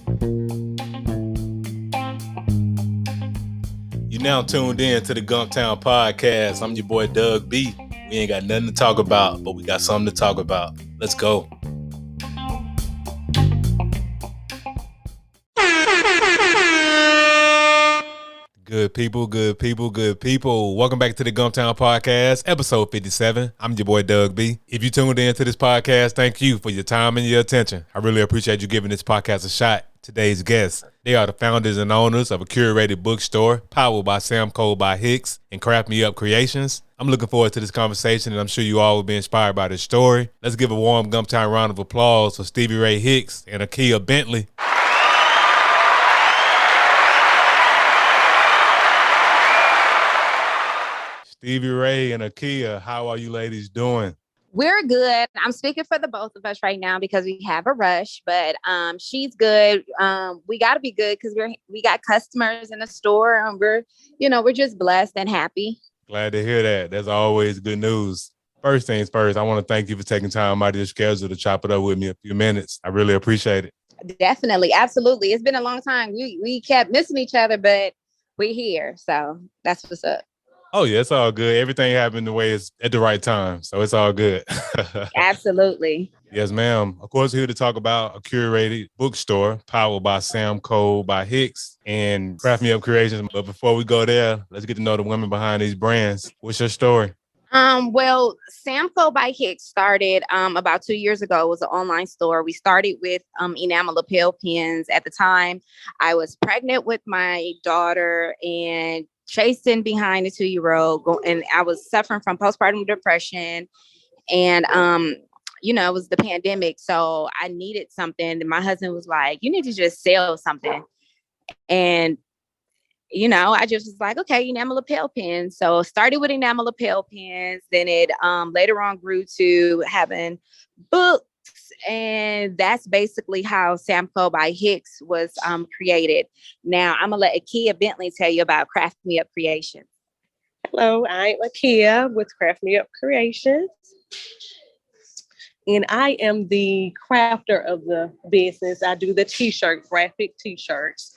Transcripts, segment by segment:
You now tuned in to the Gumptown Podcast. I'm your boy Doug B. We ain't got nothing to talk about, but we got something to talk about. Let's go. Good people. Welcome back to the Gumptown Podcast, episode 57. I'm your boy Doug B. If you tuned in to this podcast, thank you for your time and your attention. I really appreciate you giving this podcast a shot. Today's guests, they are the founders and owners of a curated bookstore powered by Samco by Hicks and Craft Me Up Creations. I'm looking forward to this conversation, and I'm sure you all will be inspired by this story. Let's give a warm Gumptown round of applause for Stevie Rae Hicks and Akia Bentley. Stevie Rae and Akia, how are you ladies doing? We're good. I'm speaking for the both of us right now because we have a rush, but she's good. We got to be good because we got customers in the store, and we're just blessed and happy. Glad to hear that. That's always good news. First things first, I want to thank you for taking time out of your schedule to chop it up with me a few minutes. I really appreciate it. Definitely. Absolutely. It's been a long time. We kept missing each other, but we're here. So that's what's up. Oh, yeah, it's all good. Everything happened the way it's at the right time. So it's all good. Absolutely. Yes, ma'am. Of course, we're here to talk about a curated bookstore powered by Samco by Hicks and Craft Me Up Creations. But before we go there, let's get to know the women behind these brands. What's your story? Well, Samco by Hicks started about 2 years ago. It was an online store. We started with enamel lapel pins. At the time, I was pregnant with my daughter and chasing behind a 2-year-old, and I was suffering from postpartum depression. And it was the pandemic, so I needed something. And my husband was like, "You need to just sell something." And I just was like, okay, enamel lapel pins. So started with enamel lapel pins. Then it later on grew to having books. And that's basically how Samco by Hicks was created. Now I'm going to let Akia Bentley tell you about Craft Me Up Creations. Hello, I'm Akia with Craft Me Up Creations. And I am the crafter of the business. I do the t-shirt, graphic t-shirts,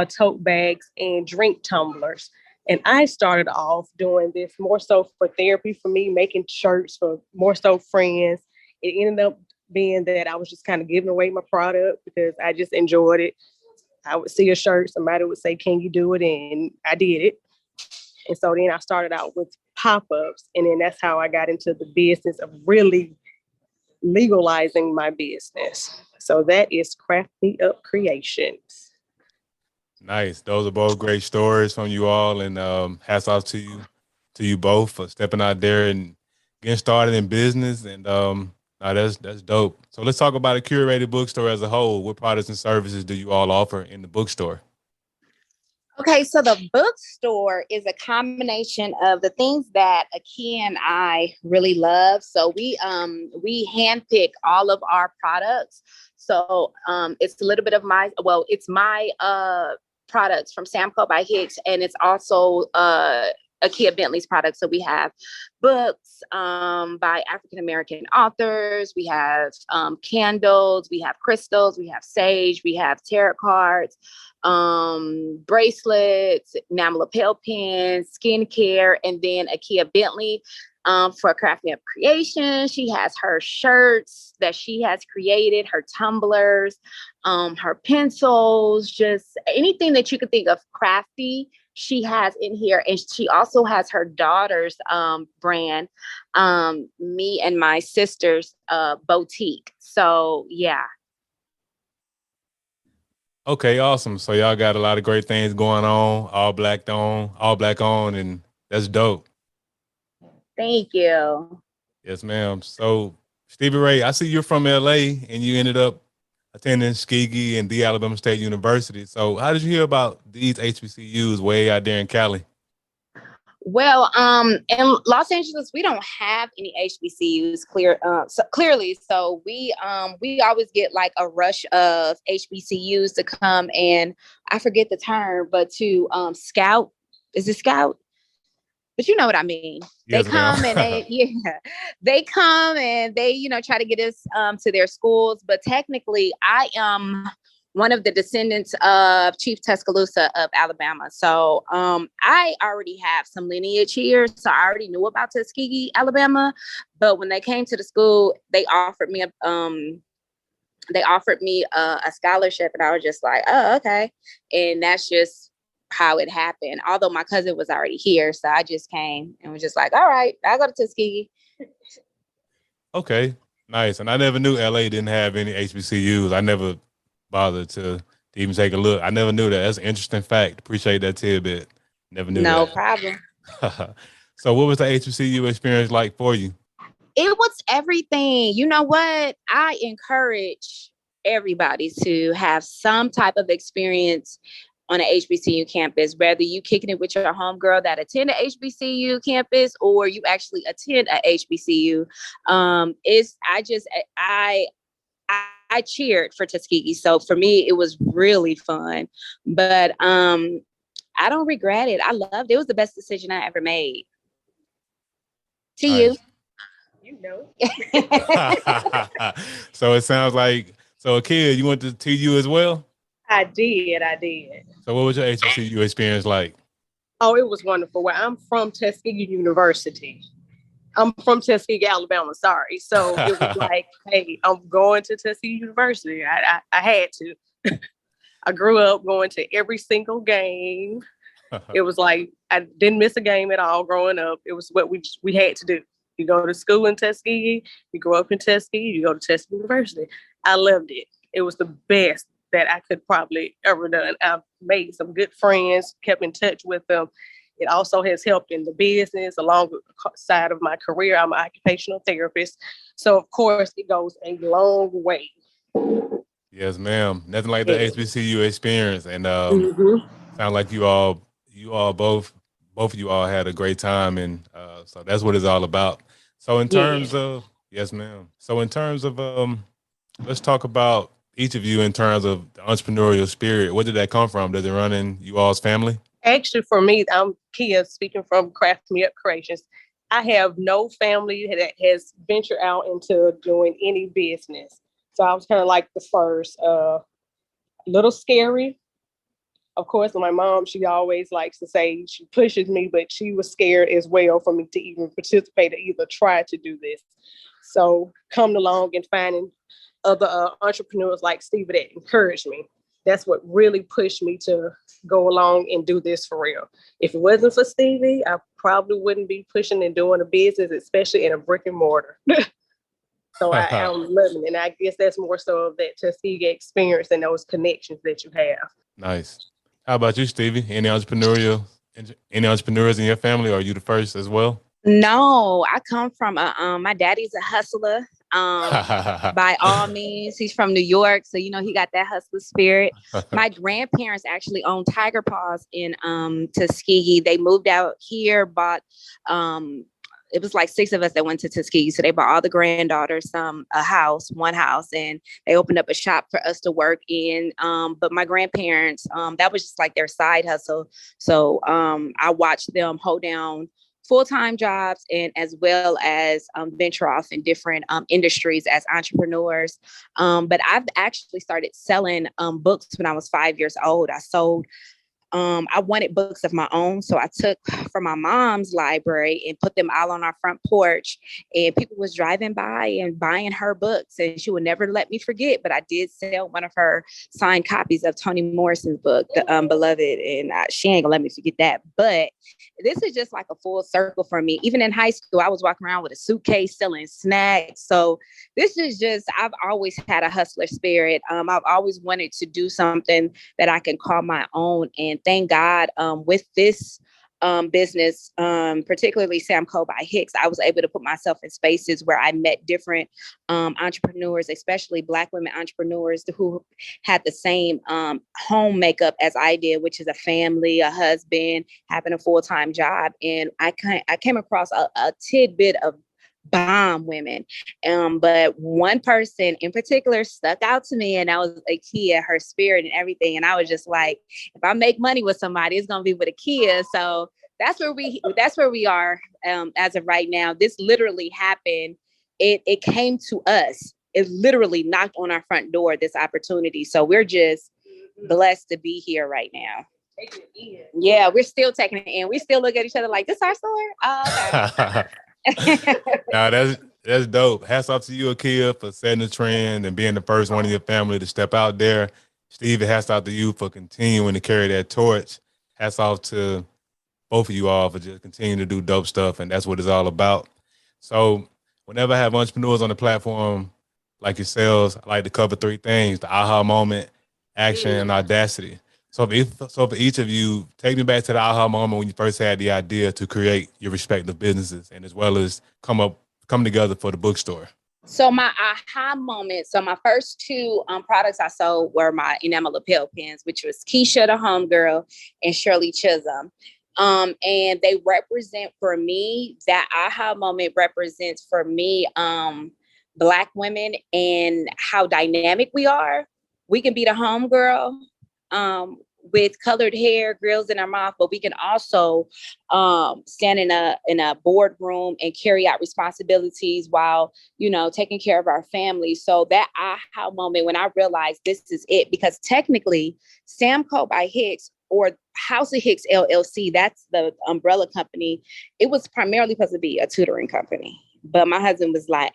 tote bags, and drink tumblers. And I started off doing this more so for therapy for me, making shirts for more so friends. It ended up being that I was just kind of giving away my product because I just enjoyed it. I would see a shirt, somebody would say, "Can you do it?" And I did it. And so then I started out with pop-ups. And then that's how I got into the business of really legalizing my business. So that is Craft Me Up Creations. Nice. Those are both great stories from you all, and hats off to you both for stepping out there and getting started in business. And that's dope. So let's talk about a curated bookstore as a whole. What products and services do you all offer in the bookstore? Okay, so the bookstore is a combination of the things that Akia and I really love. So we handpick all of our products. So it's a little bit of my products from Samco by Hicks, and it's also Akia Bentley's products. So we have books by African-American authors. We have candles. We have crystals. We have sage. We have tarot cards, bracelets, enamel lapel pins, skincare, and then Akia Bentley for Craft Me Up Creations. She has her shirts that she has created, her tumblers, her pencils, just anything that you could think of crafty. She has in here, and she also has her daughter's brand, me and my sister's boutique. So yeah. Okay, awesome. So y'all got a lot of great things going on, all black on, and that's dope. Thank you. Yes, ma'am. So Stevie Rae, I see you're from LA and you ended up attending Tuskegee and the Alabama State University. So how did you hear about these HBCUs way out there in Cali? Well, in Los Angeles, we don't have any HBCUs clearly. So we always get like a rush of HBCUs to come, and I forget the term, but to scout. Is it scout? But you know what I mean. Yes, they come and they come and they try to get us to their schools. But technically, I am one of the descendants of Chief Tuscaloosa of Alabama. So I already have some lineage here. So I already knew about Tuskegee, Alabama. But when they came to the school, they offered me a scholarship, and I was just like, oh, okay. And that's just how it happened. Although my cousin was already here, so I just came and was just like, all right, I'll go to Tuskegee. Okay, nice. And I never knew LA didn't have any HBCUs. I never bothered to even take a look. I never knew that. That's an interesting fact. Appreciate that tidbit. Never knew No that. problem. So what was the HBCU experience like for you? It was everything. You know what? I encourage everybody to have some type of experience on an HBCU campus, whether you kicking it with your homegirl that attend a HBCU campus or you actually attend a HBCU. I cheered for Tuskegee. So for me, it was really fun. But I don't regret it. I loved it. It was the best decision I ever made. To Nice. You know. So it sounds like, so Akia, you went to TU as well? I did. So what was your HBCU experience like? Oh, it was wonderful. Well, I'm from Tuskegee University. I'm from Tuskegee, Alabama. Sorry. So it was like, hey, I'm going to Tuskegee University. I had to. I grew up going to every single game. It was like I didn't miss a game at all growing up. It was what we had to do. You go to school in Tuskegee, you grow up in Tuskegee, you go to Tuskegee University. I loved it. It was the best that I could probably ever done. I've made some good friends, kept in touch with them. It also has helped in the business alongside of my career. I'm an occupational therapist. So, of course, it goes a long way. Yes, ma'am. Nothing like the HBCU experience. And sound like both of you all had a great time. And so that's what it's all about. So in terms of, yes, ma'am. So in terms of, let's talk about each of you in terms of the entrepreneurial spirit. Where did that come from? Does it run in you all's family? Actually, for me, I'm Kia, speaking from Craft Me Up Creations. I have no family that has ventured out into doing any business. So I was kind of like the first, a little scary. Of course, my mom, she always likes to say she pushes me, but she was scared as well for me to even participate or either try to do this. So coming along and finding other entrepreneurs like Stevie that encouraged me. That's what really pushed me to go along and do this for real. If it wasn't for Stevie, I probably wouldn't be pushing and doing a business, especially in a brick and mortar. So I'm loving it. And I guess that's more so of that Tuskegee experience and those connections that you have. Nice. How about you, Stevie? Any entrepreneurs in your family, or are you the first as well? No, I come from my daddy's a hustler. By all means, he's from New York, so he got that hustler spirit. My grandparents actually owned Tiger Paws in Tuskegee. They moved out here, bought it was like 6 of us that went to Tuskegee, so they bought all the granddaughters one house, and they opened up a shop for us to work in. But my grandparents, that was just like their side hustle. So I watched them hold down full-time jobs and as well as venture off in different industries as entrepreneurs. But I've actually started selling books when I was 5 years old. I wanted books of my own. So I took from my mom's library and put them all on our front porch, and people was driving by and buying her books, and she would never let me forget. But I did sell one of her signed copies of Toni Morrison's book, The Beloved, and she ain't gonna let me forget that. But this is just like a full circle for me. Even in high school, I was walking around with a suitcase selling snacks. So this is just, I've always had a hustler spirit. I've always wanted to do something that I can call my own. And thank God with this business, particularly Samco by Hicks, I was able to put myself in spaces where I met different entrepreneurs, especially Black women entrepreneurs who had the same home makeup as I did, which is a family, a husband, having a full-time job. And I came across a tidbit of bomb women. But one person in particular stuck out to me, and that was Akia, her spirit and everything. And I was just like, if I make money with somebody, it's gonna be with Akia. So that's where we are as of right now. This literally happened. It came to us. it literally knocked on our front door, this opportunity. So we're just blessed to be here right now. Yeah, we're still taking it in. We still look at each other like, this our store? Oh, okay. Now that's dope. Hats off to you, Akia, for setting the trend and being the first one in your family to step out there. Stevie, hats off to you for continuing to carry that torch. Hats off to both of you all for just continuing to do dope stuff, and that's what it's all about. So whenever I have entrepreneurs on the platform like yourselves, I like to cover three things: the aha moment, action, and audacity. So for each of you, take me back to the aha moment when you first had the idea to create your respective businesses, and as well as come together for the bookstore. So my aha moment. So my first two products I sold were my enamel lapel pens, which was Keisha the Homegirl and Shirley Chisholm. And they represent for me, that aha moment represents for me, Black women and how dynamic we are. We can be the homegirl, with colored hair, grills in our mouth, but we can also stand in a boardroom and carry out responsibilities while, taking care of our family. So that aha moment when I realized this is it, because technically Samco by Hicks, or House of Hicks LLC, that's the umbrella company. It was primarily supposed to be a tutoring company, but my husband was like,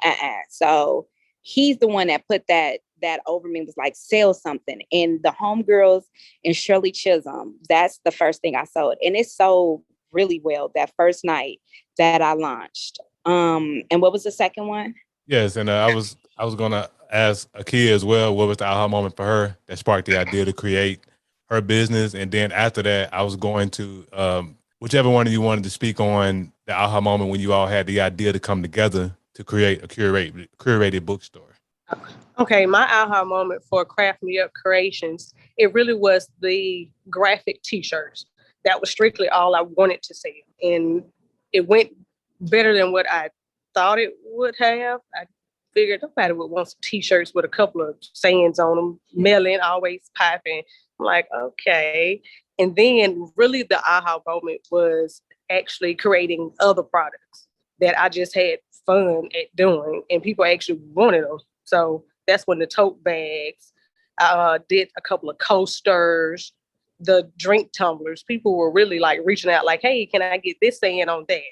So he's the one that put that over me, was like, sell something. And the Homegirls and Shirley Chisholm, that's the first thing I sold. And it sold really well that first night that I launched. And what was the second one? Yes, and I was gonna ask Akia as well, what was the aha moment for her that sparked the idea to create her business? And then after that, I was going to whichever one of you wanted to speak on the aha moment when you all had the idea to come together to create a curated bookstore. Okay, my aha moment for Craft Me Up Creations, it really was the graphic t-shirts. That was strictly all I wanted to sell. And it went better than what I thought it would have. I figured nobody would want some t-shirts with a couple of sayings on them, melon, always popping. I'm like, okay. And then really the aha moment was actually creating other products that I just had fun at doing, and people actually wanted them. So that's when the tote bags, did a couple of coasters, the drink tumblers. People were really like reaching out like, hey, can I get this saying on that?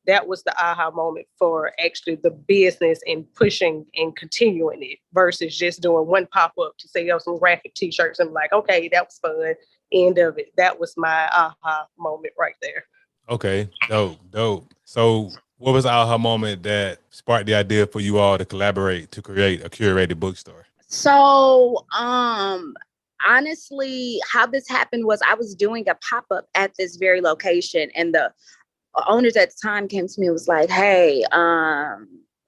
That was the aha moment for actually the business and pushing and continuing it versus just doing one pop-up to sell some graphic t-shirts and like, okay, that was fun. End of it. That was my aha moment right there. Okay, dope. So what was the aha moment that sparked the idea for you all to collaborate to create a curated bookstore? So, honestly, how this happened was I was doing a pop-up at this very location, and the owners at the time came to me and was like, hey,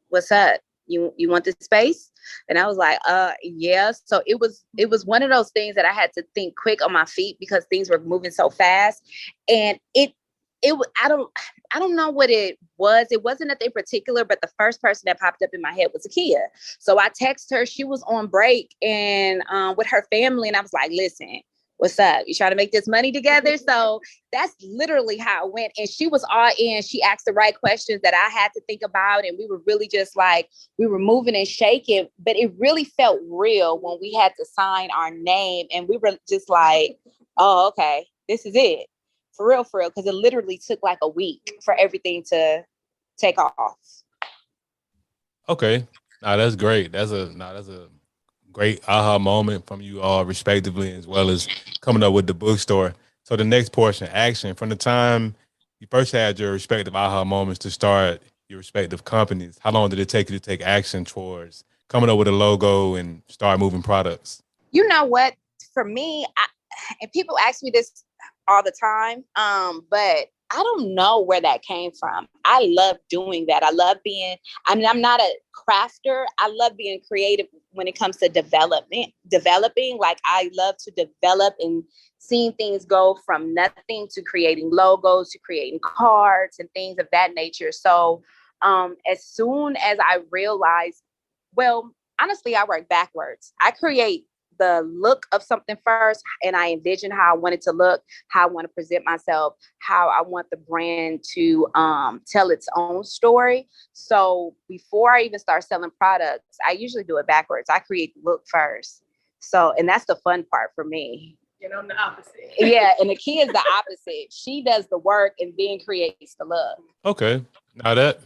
what's up? You want this space? And I was like, yeah. So it was one of those things that I had to think quick on my feet because things were moving so fast. And I don't know what it was. It wasn't nothing particular, but the first person that popped up in my head was Akia. So I texted her. She was on break and with her family. And I was like, listen, what's up? You trying to make this money together? So that's literally how it went. And she was all in. She asked the right questions that I had to think about. And we were really just like, we were moving and shaking, but it really felt real when we had to sign our name. And we were just like, oh, okay, this is it. For real. Because it literally took like a week for everything to take off. Okay. That's great. That's a great aha moment from you all respectively, as well as coming up with the bookstore. So the next portion, action. From the time you first had your respective aha moments to start your respective companies, how long did it take you to take action towards coming up with a logo and start moving products? You know what? For me, and people ask me this all the time, but I don't know where that came from. I love doing that. I'm not a crafter. I love being creative when it comes to developing. Like I love to develop and seeing things go from nothing to creating logos, to creating cards and things of that nature. So as soon as I realized, well, honestly, I work backwards. I create the look of something first, and I envision how I want it to look, how I want to present myself, how I want the brand to tell its own story. So before I even start selling products, I usually do it backwards. I create the look first. So, and that's the fun part for me. And I'm the opposite. Yeah, and Akia is the opposite. She does the work and then creates the look. Okay. Now that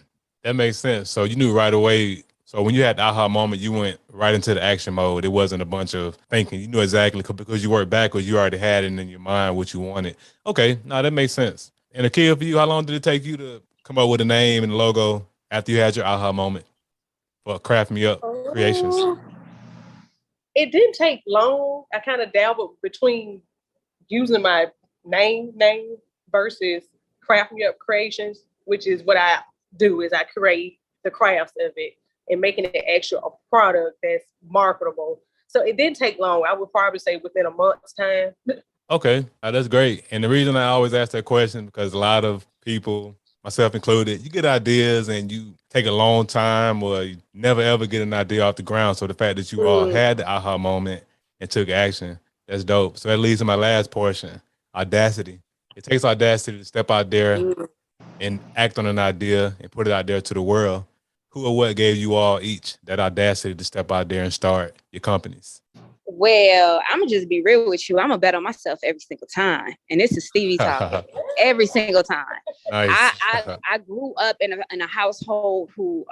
makes sense. So you knew right away. So when you had the aha moment, you went right into the action mode. It wasn't a bunch of thinking. You knew exactly because you worked backwards. You already had it in your mind what you wanted. Okay. Now that makes sense. And Akia, for you, how long did it take you to come up with a name and logo after you had your aha moment for Craft Me Up Creations? It didn't take long. I kind of dabbled between using my name versus Craft Me Up Creations, which is what I do is I create the crafts of it and making it actual a product that's marketable. So it didn't take long. I would probably say within a month's time. Okay, that's great. And the reason I always ask that question because a lot of people, myself included, you get ideas and you take a long time or you never ever get an idea off the ground. So the fact that you all had the aha moment and took action, that's dope. So that leads to my last portion, audacity. It takes audacity to step out there and act on an idea and put it out there to the world. Who or what gave you all each that audacity to step out there and start your companies? Well, I'm gonna just be real with you. I'm gonna bet on myself every single time, and this is Stevie talking every single time. Nice. I grew up in a household who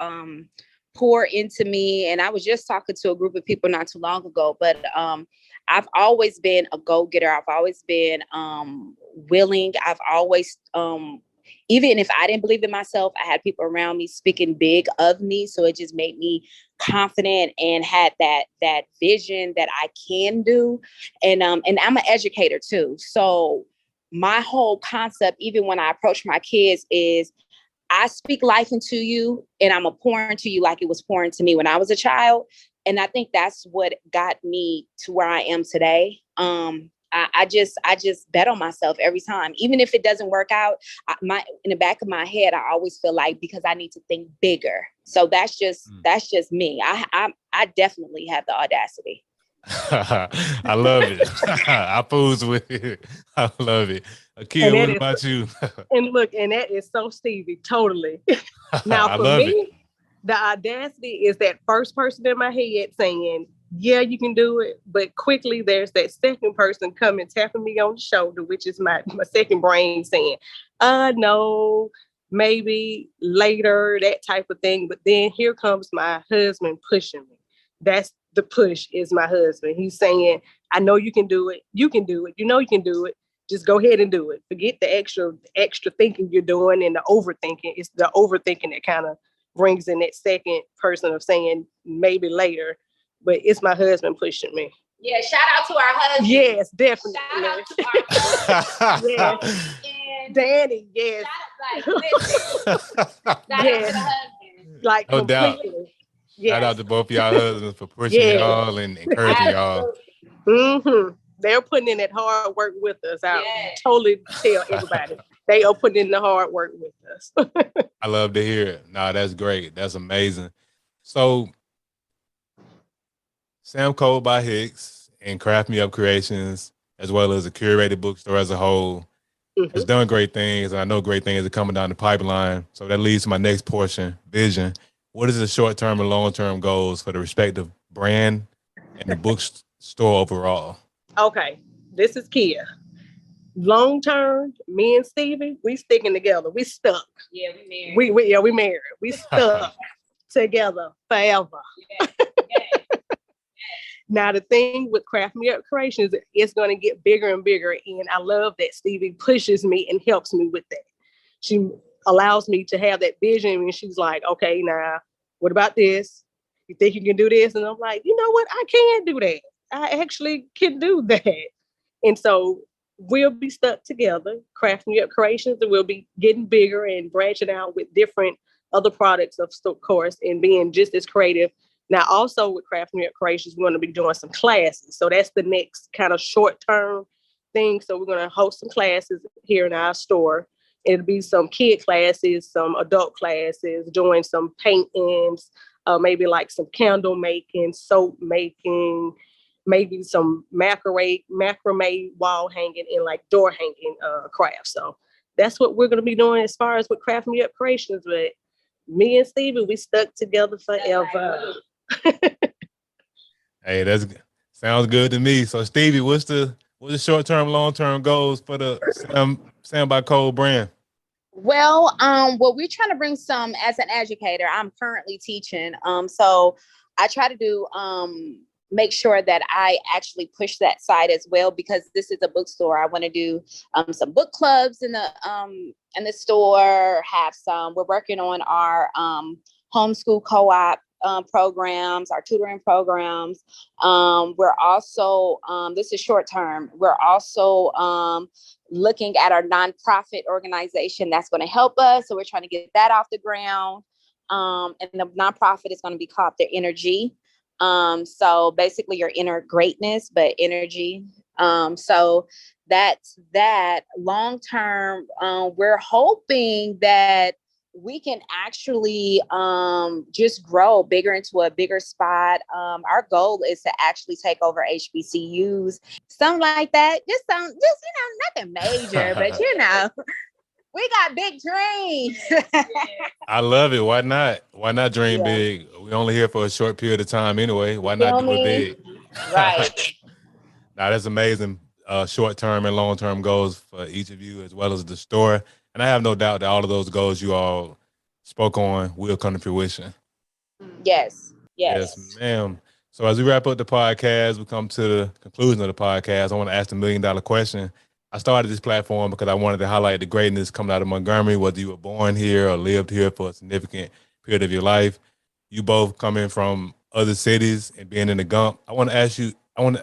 poured into me, and I was just talking to a group of people not too long ago. But I've always been a go-getter. I've always been willing. I've always even if I didn't believe in myself, I had people around me speaking big of me. So it just made me confident and had that vision that I can do. And I'm an educator too. So my whole concept, even when I approach my kids, is I speak life into you and I'm a pour into you like it was pouring to me when I was a child. And I think that's what got me to where I am today. I just bet on myself every time, even if it doesn't work out. In the back of my head, I always feel like because I need to think bigger. So that's just me. I definitely have the audacity. I love it. I pose with it. I love it. Akia, what about you? And look, and that is so Stevie, totally. Now for me, the audacity is that first person in my head saying, yeah, you can do it. But quickly, there's that second person coming, tapping me on the shoulder, which is my second brain saying, no, maybe later, that type of thing. But then here comes my husband pushing me. That's the push is my husband. He's saying, I know you can do it. You can do it. You know you can do it. Just go ahead and do it. Forget the extra thinking you're doing and the overthinking. It's the overthinking that kind of brings in that second person of saying maybe later. But it's my husband pushing me. Yeah, shout out to our husband. Yes, definitely. Shout out to our husband. Yes. And Danny, yes. Shout out to the husband. Like no completely. doubt. Yes. Shout out to both y'all husbands for pushing y'all and encouraging y'all. Mm-hmm. They're putting in that hard work with us. I totally tell everybody. They are putting in the hard work with us. I love to hear it. No, that's great. That's amazing. So Samco by Hicks and Craft Me Up Creations, as well as a Curated Bookstore as a whole, has done great things. And I know great things are coming down the pipeline. So that leads to my next portion, vision. What is the short-term and long-term goals for the respective brand and the bookstore overall? Okay, this is Kia. Long-term, me and Stevie, we sticking together. We stuck. Yeah, we married. We married. We stuck together forever. Yeah. Now, the thing with Craft Me Up Creations, it's going to get bigger and bigger. And I love that Stevie pushes me and helps me with that. She allows me to have that vision. And she's like, okay, now, what about this? You think you can do this? And I'm like, you know what? I can do that. I actually can do that. And so we'll be stuck together, Craft Me Up Creations, and we'll be getting bigger and branching out with different other products, of course, and being just as creative. Now, also with Craft Me Up Creations, we're going to be doing some classes. So that's the next kind of short-term thing. So we're going to host some classes here in our store. It'll be some kid classes, some adult classes, doing some paintings, maybe like some candle making, soap making, maybe some macrame wall hanging and like door hanging crafts. So that's what we're going to be doing as far as with Craft Me Up Creations. But me and Stevie, we stuck together forever. Hey, sounds good to me. So Stevie, what's the short-term, long-term goals for the Sam by Cole brand? Well, we're trying to bring some as an educator. I'm currently teaching. So I try to do make sure that I actually push that side as well, because this is a bookstore. I want to do some book clubs in the store. We're working on our homeschool co-op programs, our tutoring programs. We're also, this is short term. We're also looking at our nonprofit organization that's going to help us. So we're trying to get that off the ground. And the nonprofit is going to be called The Energy. So basically your inner greatness, but energy. So that's that. Long term, we're hoping that we can actually just grow bigger into a bigger spot. Our goal is to actually take over HBCUs, something like that. Just nothing major, but we got big dreams. I love it. Why not? Why not dream big? We only here for a short period of time anyway. Why not do it big? Right. Now that's amazing. Short-term and long-term goals for each of you, as well as the store. And I have no doubt that all of those goals you all spoke on will come to fruition. Yes, ma'am. So as we wrap up the podcast, we come to the conclusion of the podcast. I want to ask the $1 million question. I started this platform because I wanted to highlight the greatness coming out of Montgomery, whether you were born here or lived here for a significant period of your life. You both coming from other cities and being in the Gump. I want to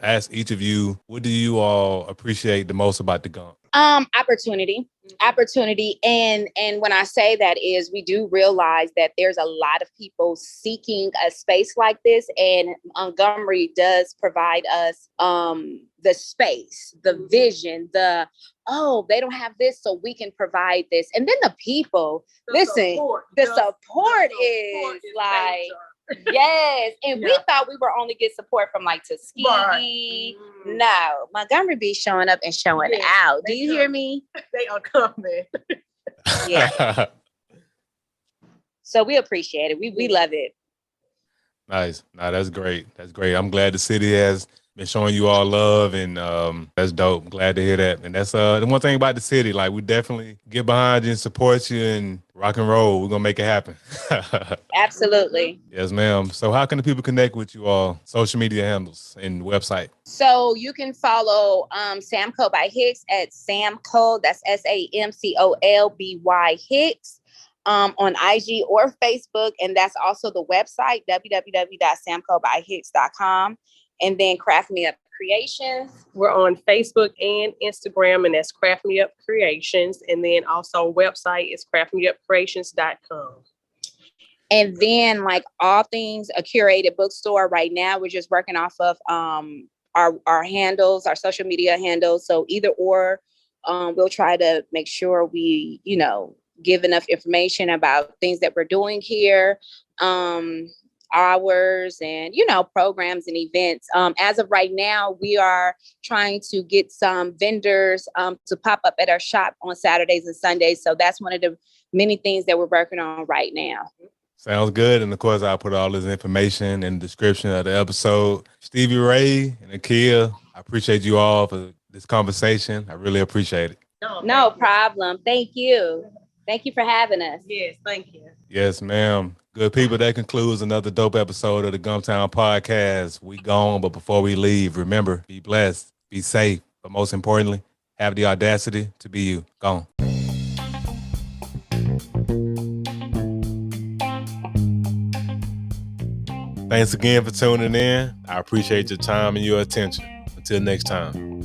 ask each of you, what do you all appreciate the most about the Gump? Opportunity. And when I say that is, we do realize that there's a lot of people seeking a space like this, and Montgomery does provide us the space, the vision, they don't have this, so we can provide this. And then the people, the support is like, yes. And we thought we were only get support from like Tuskegee. Right. No, Montgomery be showing up and showing out. Do you hear me? They are coming. Yeah. So we appreciate it. We love it. Nice. No, that's great. That's great. I'm glad the city has been showing you all love, and that's dope. Glad to hear that. And that's the one thing about the city. Like, we definitely get behind you and support you and rock and roll. We're gonna make it happen. Absolutely. Yes, ma'am. So how can the people connect with you all? Social media handles and website. So you can follow Samco by Hicks at Samco. That's SAMCOLBY Hicks. On IG or Facebook, and that's also the website www.samcobyhicks.com. And then Craft Me Up Creations. We're on Facebook and Instagram, and that's Craft Me Up Creations. And then also website is craftmeupcreations.com. And then, like all things a curated bookstore, right now we're just working off of our handles, our social media handles. So either or, we'll try to make sure we, give enough information about things that we're doing here, hours and, programs and events. As of right now, we are trying to get some vendors to pop up at our shop on Saturdays and Sundays. So that's one of the many things that we're working on right now. Sounds good. And of course, I'll put all this information in the description of the episode. Stevie Rae and Akia, I appreciate you all for this conversation. I really appreciate it. No problem. Thank you. Thank you for having us. Yes, thank you. Yes, ma'am. Good people, that concludes another dope episode of the Gumptown Podcast. We gone, but before we leave, remember, be blessed, be safe, but most importantly, have the audacity to be you. Gone. Thanks again for tuning in. I appreciate your time and your attention. Until next time.